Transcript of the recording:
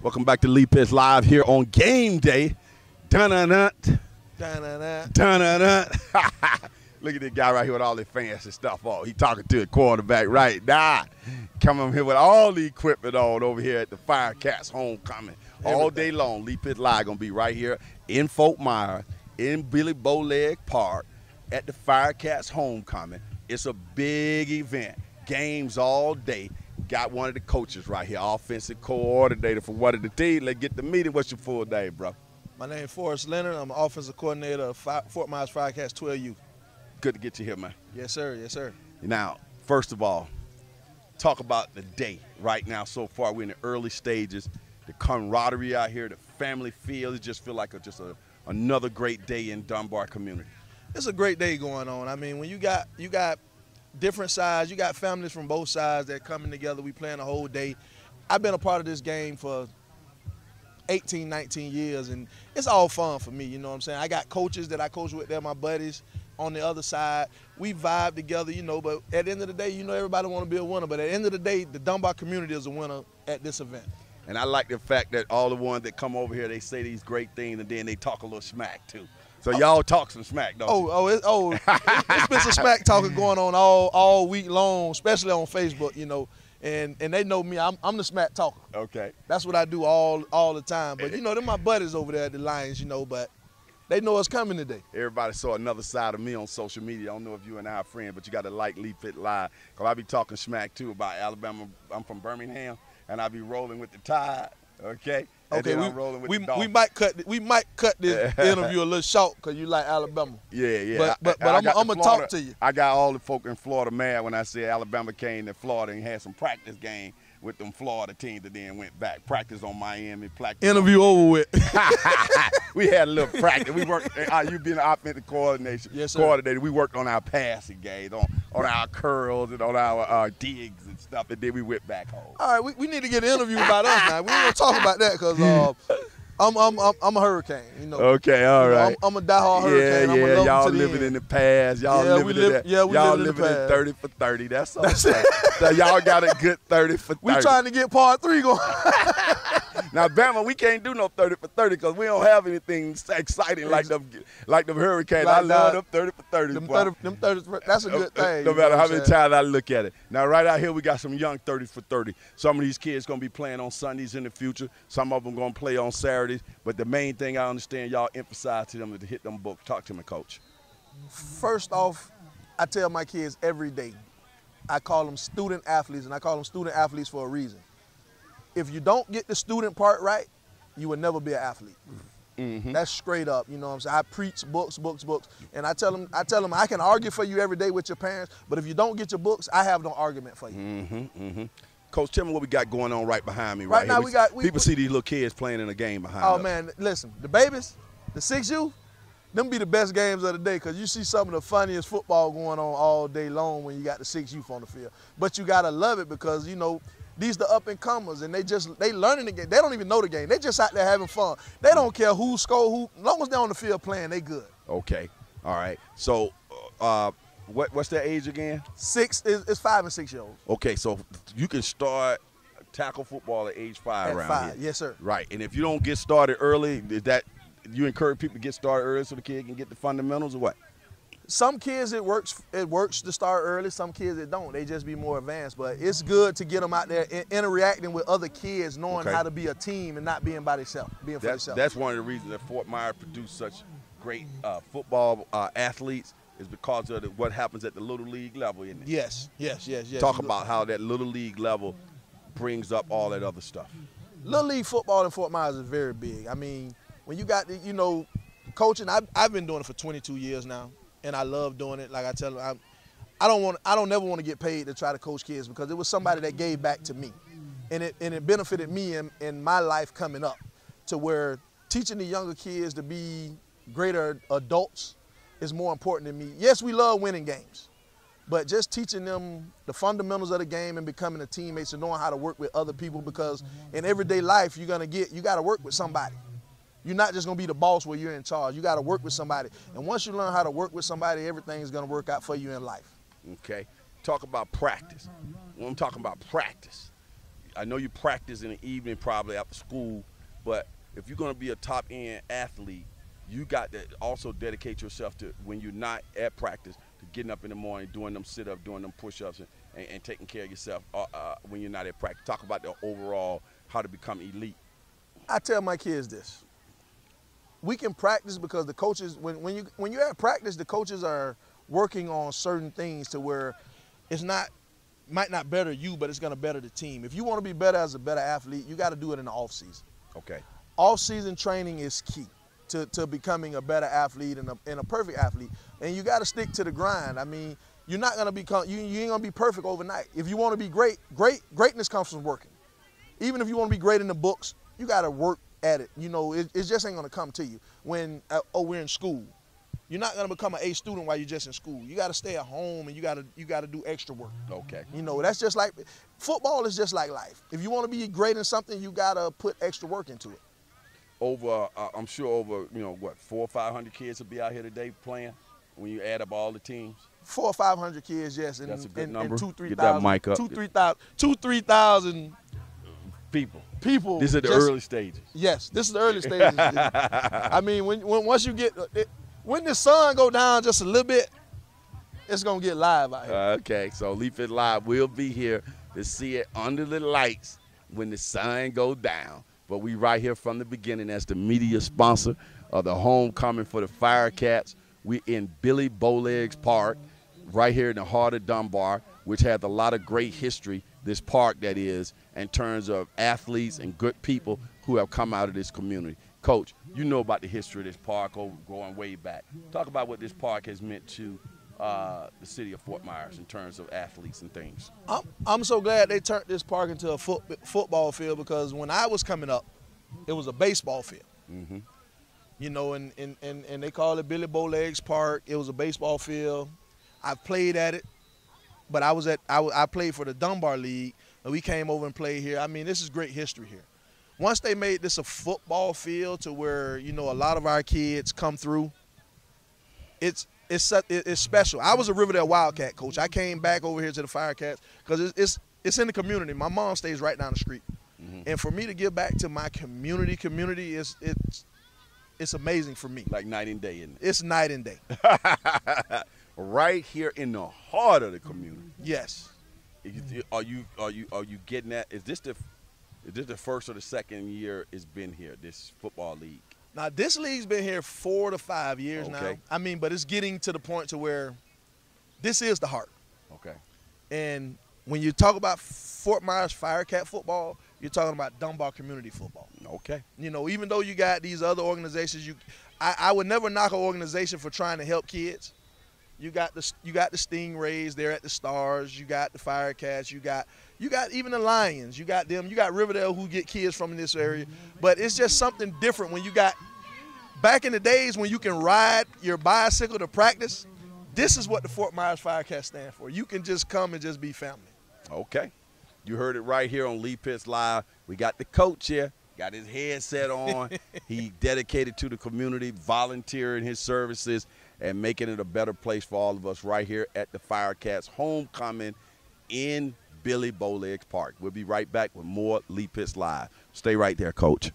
Welcome back to Lee Pitts Live here on game day. Dun-dun-dun. Dun-dun-dun. Dun-dun-dun. Look at this guy right here with all the fancy stuff on. He talking to a quarterback right now. Coming here with all the equipment on over here at the Firecats homecoming. All day long, Lee Pitts Live going to be right here in Fort Myers, in Billy Bowleg Park at the Firecats homecoming. It's a big event. Games all day. Got one of the coaches right here, offensive coordinator for one of the teams. Let's get the meeting. What's your full name, bro? My name is Leonard. I'm an offensive coordinator of Fort Myers Firecats 12U. Good to get you here, man. Yes, sir. Yes, sir. Now, first of all, talk about the day right now. So far, we're in the early stages. The camaraderie out here, the family feel. It just feel like another great day in Dunbar community. It's a great day going on. I mean, when you got different sides, you got families from both sides that coming together. We playing the whole day. I've been a part of this game for 18, 19 years, and it's all fun for me, you know what I'm saying? I got coaches that I coach with, they're my buddies on the other side. We vibe together, you know, but at the end of the day, you know, everybody want to be a winner, but at the end of the day, the Dunbar community is a winner at this event. And I like the fact that all the ones that come over here, they say these great things, and then they talk a little smack, too. So y'all talk some smack, don't you? It's been some smack talking going on all week long, especially on Facebook, you know. And they know me. I'm the smack talker. Okay. That's what I do all the time. But you know, they're my buddies over there at the Lions, you know. But they know it's coming today. Everybody saw another side of me on social media. I don't know if you and I are friends, but you got to like Lee Pitts Live, because I be talking smack too about Alabama. I'm from Birmingham, and I be rolling with the Tide. Okay. Okay, we might cut this interview a little short because you like Alabama. Yeah. But I'm gonna talk to you. I got all the folk in Florida mad when I said Alabama came to Florida and had some practice game with them Florida teams that then went back. Practice on Miami. Interview over with. We had a little practice. We worked. You being an offensive coordinator, we worked on our passing game, on our curls and on our digs and stuff, and then we went back home. All right, we need to get an interview about us now. We ain't gonna talk about that because I'm a Hurricane, you know. Okay, all right. I'm a diehard Hurricane. Yeah, y'all living in the past. Y'all living in 30 for 30. That's all. So y'all got a good 30 for 30. We trying to get part 3 going. Now, Bama, we can't do no 30 for 30 because we don't have anything exciting like them Hurricanes. I love them 30 for 30. Them 30, that's a good thing. No matter how many times I look at it. Now, right out here, we got some young 30 for 30. Some of these kids going to be playing on Sundays in the future. Some of them going to play on Saturdays. But the main thing I understand y'all emphasize to them is to hit them books. Talk to me, Coach. First off, I tell my kids every day, I call them student athletes, and I call them student athletes for a reason. If you don't get the student part right, you will never be an athlete. Mm-hmm. That's straight up, you know what I'm saying? I preach books, and I tell them I can argue for you every day with your parents, but if you don't get your books, I have no argument for you. Mm-hmm, mm-hmm. Coach, tell me what we got going on right behind me right here. Now people see these little kids playing in a game behind us. Oh, man, listen, the babies, the 6U, them be the best games of the day because you see some of the funniest football going on all day long when you got the 6U on the field. But you got to love it because, you know, these the up-and-comers, and they learning the game. They don't even know the game. They just out there having fun. They don't care who score who. As long as they're on the field playing, they good. Okay. All right. So what's their age again? 6 is 5 and 6 year olds. Okay, so you can start tackle football at age 5 around 5, here. yes, sir. Right. And if you don't get started early, is that you encourage people to get started early so the kid can get the fundamentals or what? Some kids it works to start early, some kids it don't. They just be more advanced. But it's good to get them out there interacting with other kids, knowing how to be a team and not being by themselves, being for themselves. That's one of the reasons that Fort Myers produced such great football athletes is because of what happens at the Little League level, isn't it? Yes. Talk about how that Little League level brings up all that other stuff. Little League football in Fort Myers is very big. I mean, when you got, you know, coaching, I've been doing it for 22 years now. And I love doing it. Like I tell them, I don't never want to get paid to try to coach kids because it was somebody that gave back to me, and it benefited me in my life coming up, to where teaching the younger kids to be greater adults is more important than me. Yes, we love winning games, but just teaching them the fundamentals of the game and becoming a teammate and knowing how to work with other people, because in everyday life you got to work with somebody. You're not just going to be the boss where you're in charge. You got to work with somebody. And once you learn how to work with somebody, everything's going to work out for you in life. Okay. Talk about practice. When I'm talking about practice, I know you practice in the evening probably after school, but if you're going to be a top-end athlete, you got to also dedicate yourself to, when you're not at practice, to getting up in the morning, doing them sit-ups, doing them push-ups, and taking care of yourself when you're not at practice. Talk about the overall, how to become elite. I tell my kids this. We can practice because the coaches, when you're at practice, the coaches are working on certain things to where it's might not better you, but it's going to better the team. If you want to be better as a better athlete, you got to do it in the off season. Okay. Off-season training is key to becoming a better athlete and a perfect athlete. And you got to stick to the grind. I mean, you're not going to become, you ain't going to be perfect overnight. If you want to be greatness comes from working. Even if you want to be great in the books, you got to work at it. You know, it just ain't going to come to you when, we're in school. You're not going to become an A student while you're just in school. You got to stay at home and you got to do extra work. Okay. You know, that's just like, football is just like life. If you want to be great in something, you got to put extra work into it. I'm sure over, 400 or 500 kids will be out here today playing when you add up all the teams? 400 or 500 kids, yes. And, that's a good number. And 2,000, Get that mic up. 3,000 people. This is the early stages. Yes, this is the early stages. I mean, once you get, when the sun go down just a little bit, it's going to get live out here. Okay, so Leaf It Live will be here to see it under the lights when the sun go down. But we right here from the beginning as the media sponsor of the homecoming for the Firecats. We're in Billy Bowlegs Park, right here in the heart of Dunbar, which has a lot of great history, this park that is, in terms of athletes and good people who have come out of this community. Coach, you know about the history of this park going way back. Talk about what this park has meant to the city of Fort Myers in terms of athletes and things. I'm so glad they turned this park into a football field, because when I was coming up, it was a baseball field. Mm-hmm. You know, and they call it Billy Bowlegs Park. It was a baseball field. I played at it, but I played for the Dunbar League, and we came over and played here. I mean, this is great history here. Once they made this a football field to where, a lot of our kids come through, it's special. I was a Riverdale Wildcat coach. I came back over here to the Firecats because it's in the community. My mom stays right down the street. Mm-hmm. And for me to give back to my community it's amazing for me. Like night and day, isn't it? It's night and day. Right here in the heart of the community. Yes. Are you getting that? Is this the first or the second year it's been here, this football league? Now, this league's been here 4 to 5 years now. I mean, but it's getting to the point to where this is the heart. Okay. And when you talk about Fort Myers Firecat football, you're talking about Dunbar community football. Okay. Even though you got these other organizations, I would never knock an organization for trying to help kids. You got the Stingrays there at the Stars. You got the Firecats. You got even the Lions. You got them. You got Riverdale, who get kids from this area. But it's just something different when you got, back in the days when you can ride your bicycle to practice, this is what the Fort Myers Firecats stand for. You can just come and just be family. Okay. You heard it right here on Lee Pitts Live. We got the coach here. Got his headset on. He dedicated to the community, volunteering his services, and making it a better place for all of us right here at the Firecats homecoming in Billy Bowlegs Park. We'll be right back with more Lee Pitts Live. Stay right there, Coach.